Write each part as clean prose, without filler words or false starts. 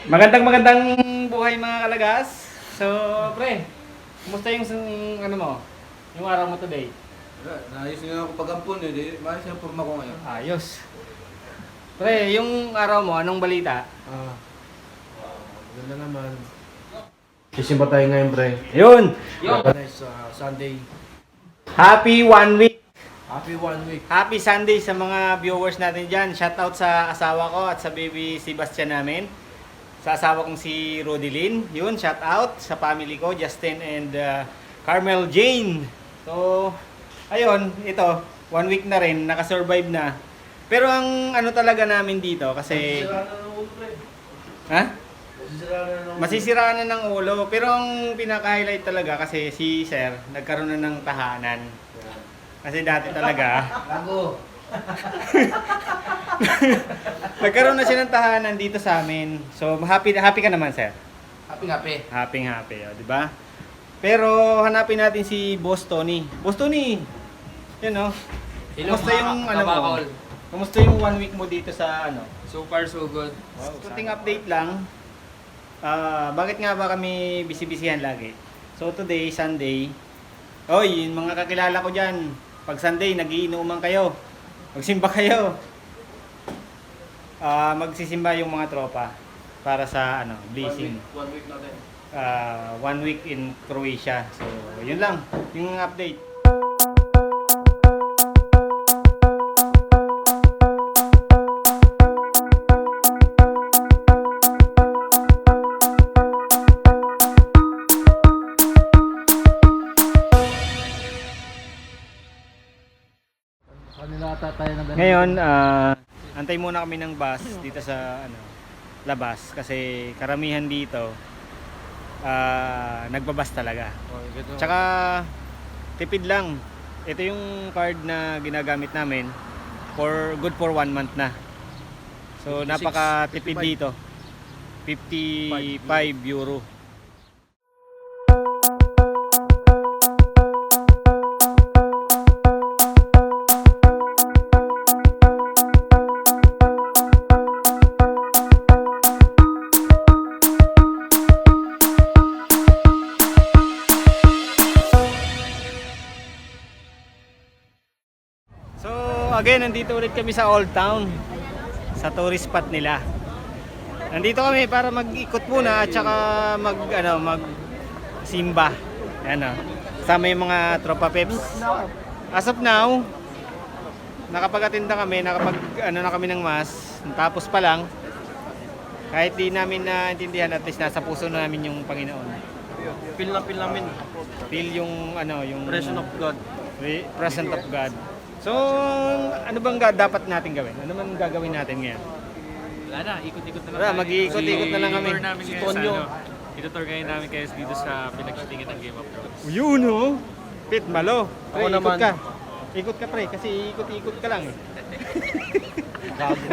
Magandang buhay mga kalagas. So, pre, kumusta yung ano mo? Yung araw mo today? Naayos nga ako pag-ampun eh. Maayos yung forma ko ngayon. Ayos. Pre, yung araw mo, anong balita? Ganda naman. Sisimba tayo ngayon, pre. Yun! Nice Sunday. Happy 1 week! Happy 1 week. Happy Sunday sa mga viewers natin dyan. Shout out sa asawa ko at sa baby Sebastian namin. Sa asawa kong si Rodilyn. Yun, shout out sa family ko, Justin and Carmel Jane. So, ayun, ito, 1 week na rin, nakasurvive na. Pero ang ano talaga namin dito, kasi... Masisira na ng ulo, pre. Ha? Masisira na ng ulo. Masisiraan na ng ulo. Pero ang pinaka-highlight talaga kasi si Sir, nagkaroon na ng tahanan. Kasi dati talaga, Lago. nagkaroon na siya ng tahanan dito sa amin. So, happy ka naman, Sir. Happy. Happy, oh, di ba? Pero hanapin natin si Boss Tony. Boss Tony, yun oh. Kumusta yung ano mo? Kumusta yung 1 week mo dito sa ano? So far, so good. Wow, kunting update lang. Bakit nga ba kami busy-busyhan lagi? So today, Sunday. Oy, yung mga kakilala ko dyan. Pag Sunday, nagiinuman kayo. Magsimba kayo. Magsisimba yung mga tropa para sa ano, blessing. 1 week natin. 1 week in Croatia. So, yun lang. Yung update. Kanila tayo na ganun. Ngayon, antay muna kami ng bus dito sa ano, labas kasi karamihan dito nagbabas talaga. Tsaka tipid lang. Ito yung card na ginagamit namin good for 1 month na. So 56, napaka-tipid dito. 55 euro. So again, nandito ulit kami sa Old Town, sa tourist spot nila. Nandito kami para mag-ikot muna at saka mag simba. Ano, kasama yung mga tropa peps. As of now, nakapag-atinda kami, na kami ng mass. Tapos pa lang, kahit di namin naintindihan, at least nasa puso na namin yung Panginoon. Feel namin. Feel yung yung Presence of God. Presence of God. So, ano bang dapat natin gawin? Ano man gagawin natin ngayon? Wala na, ikot-ikot na lang. Wala, mag-iikot-ikot na lang kami. Itutour namin Si kayo Tonyo. sa ano. Itutour kayo namin kayo dito sa pinag-shootingan ng Game of Thrones. Yun oh! Pit, malo. Pre, Ako naman. ikot ka. Ikot ka pre, kasi ikot-ikot ka lang eh. Gago.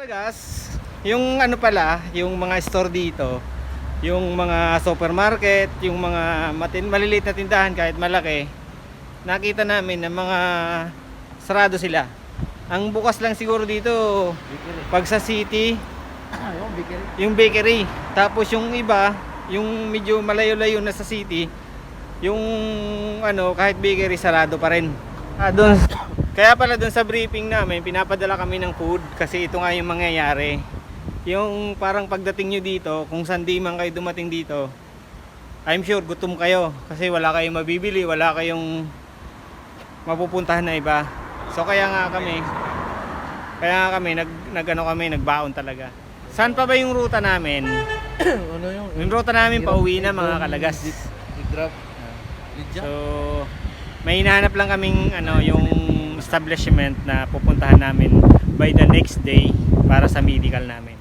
Gas, yung ano pala, yung mga store dito, yung mga supermarket, yung mga maliliit na tindahan kahit malaki, nakita namin na mga sarado sila. Ang bukas lang siguro dito pag sa city, yung bakery. Tapos yung iba, yung medyo malayo-layo na sa city, yung ano, kahit bakery sarado pa rin. Kaya pala doon sa briefing namin, pinapadala kami ng food kasi ito nga yung mangyayari. Yung parang pagdating nyo dito, kung sandi man kayo dumating dito, I'm sure gutom kayo kasi wala kayong mabibili, wala kayong mapupuntahan na iba. So kaya nga kami nagbaon talaga. Saan pa ba yung ruta namin? Ano yung? Yung ruta namin pauwi na mga kalagas. I-drop. So may hinahanap lang kaming yung establishment na pupuntahan namin by the next day para sa medical namin.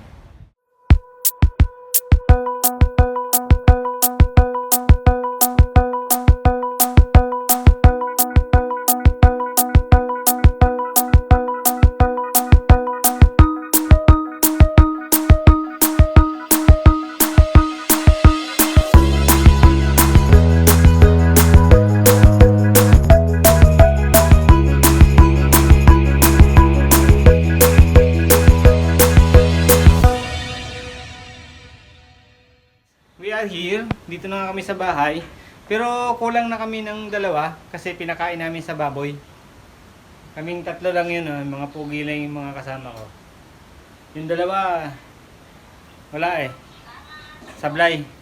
are here. Dito na nga kami sa bahay. Pero kulang na kami ng dalawa kasi pinakain namin sa baboy. Kaming tatlo lang yun, mga pugi lang yung mga kasama ko. Yung dalawa, wala eh. Sablay.